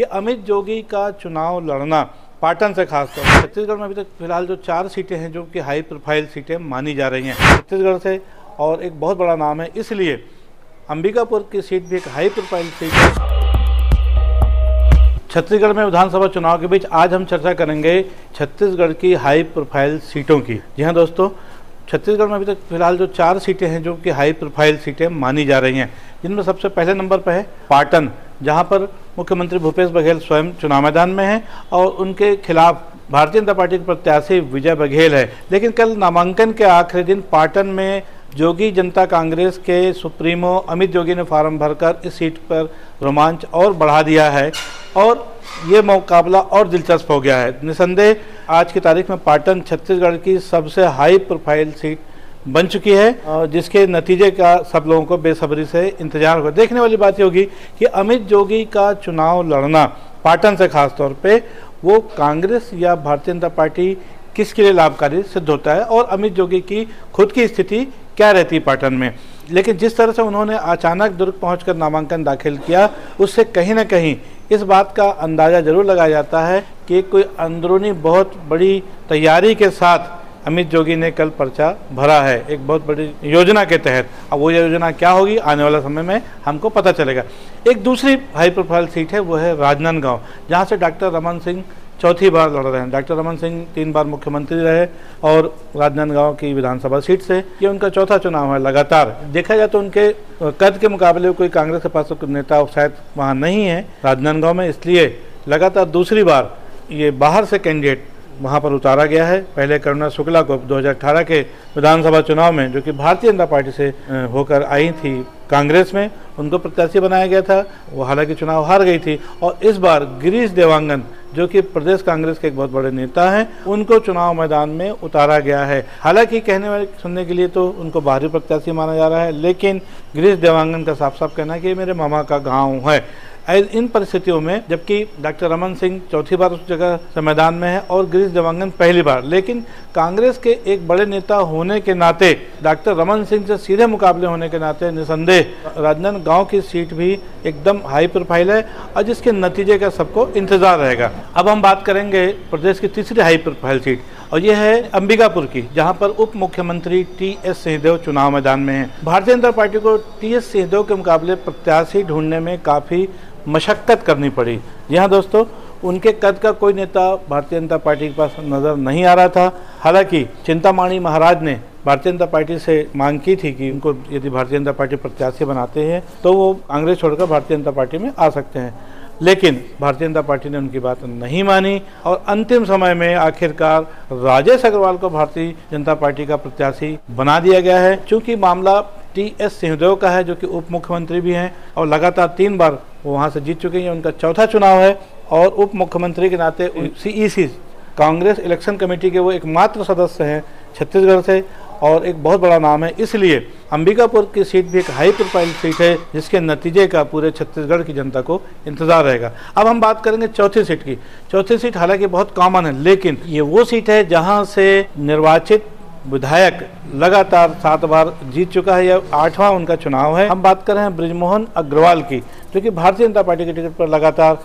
कि अमित जोगी का चुनाव लड़ना पाटन से खास तौर पर छत्तीसगढ़ में अभी तक फिलहाल जो 4 सीटें हैं जो कि हाई प्रोफाइल सीटें मानी जा रही हैं छत्तीसगढ़ से, और एक बहुत बड़ा नाम है, इसलिए अंबिकापुर की सीट भी एक हाई प्रोफाइल सीट है। छत्तीसगढ़ में विधानसभा चुनाव के बीच आज हम चर्चा करेंगे छत्तीसगढ़ की हाई प्रोफाइल सीटों की। जी हाँ दोस्तों, छत्तीसगढ़ में अभी तक फिलहाल जो 4 सीटें हैं जो कि हाई प्रोफाइल सीटें मानी जा रही हैं, जिनमें सबसे पहले नंबर पर है पाटन, जहां पर मुख्यमंत्री भूपेश बघेल स्वयं चुनाव मैदान में हैं और उनके खिलाफ भारतीय जनता पार्टी के प्रत्याशी विजय बघेल है। लेकिन कल नामांकन के आखिरी दिन पाटन में जोगी जनता कांग्रेस के सुप्रीमो अमित जोगी ने फार्म भरकर इस सीट पर रोमांच और बढ़ा दिया है और ये मुकाबला और दिलचस्प हो गया है। निसंदेह आज की तारीख में पाटन छत्तीसगढ़ की सबसे हाई प्रोफाइल सीट बन चुकी है, जिसके नतीजे का सब लोगों को बेसब्री से इंतजार होगा। देखने वाली बात ये होगी कि अमित जोगी का चुनाव लड़ना पाटन से खास तौर पे वो कांग्रेस या भारतीय जनता पार्टी किसके लिए लाभकारी सिद्ध होता है और अमित जोगी की खुद की स्थिति क्या रहती है पाटन में। लेकिन जिस तरह से उन्होंने अचानक दुर्ग पहुंचकर नामांकन दाखिल किया, उससे कहीं ना कहीं इस बात का अंदाज़ा जरूर लगाया जाता है कि कोई अंदरूनी बहुत बड़ी तैयारी के साथ अमित जोगी ने कल पर्चा भरा है एक बहुत बड़ी योजना के तहत। अब वो योजना क्या होगी आने वाला समय में हमको पता चलेगा। एक दूसरी हाई प्रोफाइल सीट है वो है राजनांदगांव, जहाँ से डॉक्टर रमन सिंह चौथी बार लड़ रहे हैं। डॉक्टर रमन सिंह 3 बार मुख्यमंत्री रहे और राजनांदगांव की विधानसभा सीट से ये उनका चौथा चुनाव है लगातार। देखा जाए तो उनके कद के मुकाबले कोई कांग्रेस के पास कोई नेता शायद वहाँ नहीं है राजनांदगांव में, इसलिए लगातार दूसरी बार ये बाहर से कैंडिडेट वहाँ पर उतारा गया है। पहले करुणा शुक्ला को 2018 के विधानसभा चुनाव में, जो कि भारतीय जनता पार्टी से होकर आई थी कांग्रेस में, उनको प्रत्याशी बनाया गया था। वो हालांकि चुनाव हार गई थी और इस बार गिरीश देवांगन, जो कि प्रदेश कांग्रेस के एक बहुत बड़े नेता हैं, उनको चुनाव मैदान में उतारा गया है। हालांकि कहने वाले सुनने के लिए तो उनको बाहरी प्रत्याशी माना जा रहा है, लेकिन गिरीश देवांगन का साफ साफ कहना है कि मेरे मामा का गाँव है। इन परिस्थितियों में जबकि डॉक्टर रमन सिंह चौथी बार उस जगह से मैदान में है और गिरीश देवांगन पहली बार, लेकिन कांग्रेस के एक बड़े नेता होने के नाते, डॉक्टर रमन सिंह से सीधे मुकाबले होने के नाते निसंदेह राजनांदगांव की सीट भी एकदम हाई प्रोफाइल है और जिसके नतीजे का सबको इंतजार रहेगा। अब हम बात करेंगे प्रदेश की तीसरी हाई प्रोफाइल सीट और यह है अंबिकापुर की, जहां पर उप मुख्यमंत्री टी.एस. सिंहदेव चुनाव मैदान में हैं। भारतीय जनता पार्टी को टी.एस. सिंहदेव के मुकाबले प्रत्याशी ढूंढने में काफ़ी मशक्कत करनी पड़ी। यहाँ दोस्तों, उनके कद का कोई नेता भारतीय जनता पार्टी के पास नज़र नहीं आ रहा था। हालांकि चिंतामणि महाराज ने भारतीय जनता पार्टी से मांग की थी कि उनको यदि भारतीय जनता पार्टी प्रत्याशी बनाते हैं तो वो कांग्रेस छोड़कर भारतीय जनता पार्टी में आ सकते हैं, लेकिन भारतीय जनता पार्टी ने उनकी बात नहीं मानी और अंतिम समय में आखिरकार राजेश अग्रवाल को भारतीय जनता पार्टी का प्रत्याशी बना दिया गया है। चूँकि मामला टी.एस. सिंहदेव का है, जो कि उप मुख्यमंत्री भी हैं और लगातार 3 बार वो वहाँ से जीत चुके हैं, उनका चौथा चुनाव है और उप मुख्यमंत्री के नाते CEC कांग्रेस इलेक्शन कमेटी के वो एकमात्र सदस्य हैं छत्तीसगढ़ से और एक बहुत बड़ा नाम है। इसलिए अंबिकापुर की सीट भी एक हाई प्रोफाइल सीट है, जिसके नतीजे का पूरे छत्तीसगढ़ की जनता को इंतजार रहेगा। अब हम बात करेंगे चौथी सीट की। चौथी सीट हालांकि बहुत कॉमन है, लेकिन ये वो सीट है जहां से निर्वाचित विधायक लगातार 7 बार जीत चुका है, यह 8वां उनका चुनाव है। हम बात कर रहे हैं बृजमोहन अग्रवाल की, जो कि भारतीय जनता पार्टी के टिकट पर लगातार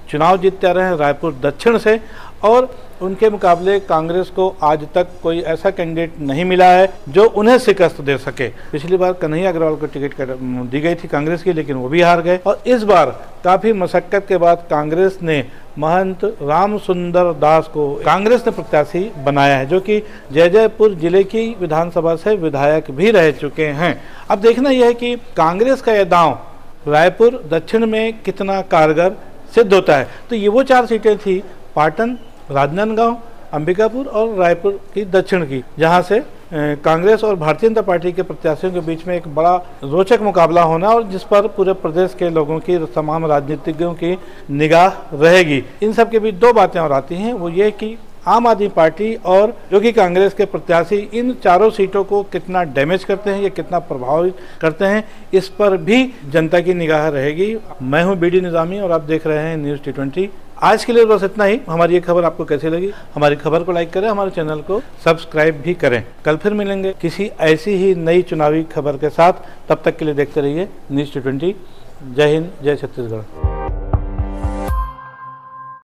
चुनाव जीतते आ रहे हैं रायपुर दक्षिण से, और उनके मुकाबले कांग्रेस को आज तक कोई ऐसा कैंडिडेट नहीं मिला है जो उन्हें शिकस्त दे सके। पिछली बार कन्हैया अग्रवाल को टिकट दी गई थी कांग्रेस की, लेकिन वो भी हार गए और इस बार काफ़ी मशक्कत के बाद कांग्रेस ने महंत राम सुंदर दास को कांग्रेस ने प्रत्याशी बनाया है, जो कि जैजैपुर जिले की विधानसभा से विधायक भी रह चुके हैं। अब देखना यह है कि कांग्रेस का यह दांव रायपुर दक्षिण में कितना कारगर सिद्ध होता है। तो ये वो 4 सीटें थी, पाटन, राजनांदगांव, अंबिकापुर और रायपुर की दक्षिण की, जहां से कांग्रेस और भारतीय जनता पार्टी के प्रत्याशियों के बीच में एक बड़ा रोचक मुकाबला होना और जिस पर पूरे प्रदेश के लोगों की, तमाम राजनीतिज्ञों की निगाह रहेगी। इन सब के बीच 2 बातें और आती हैं, वो ये कि आम आदमी पार्टी और जो कि कांग्रेस के प्रत्याशी इन 4 सीटों को कितना डैमेज करते हैं या कितना प्रभावित करते हैं, इस पर भी जनता की निगाह रहेगी। मैं हूं BD निजामी और आप देख रहे हैं न्यूज़ T20। आज के लिए बस इतना ही। हमारी ये खबर आपको कैसी लगी? हमारी खबर को लाइक करें, हमारे चैनल को सब्सक्राइब भी करें। कल फिर मिलेंगे किसी ऐसी ही नई चुनावी खबर के साथ। तब तक के लिए देखते रहिए न्यूज़ T20। जय हिंद, जय छत्तीसगढ़।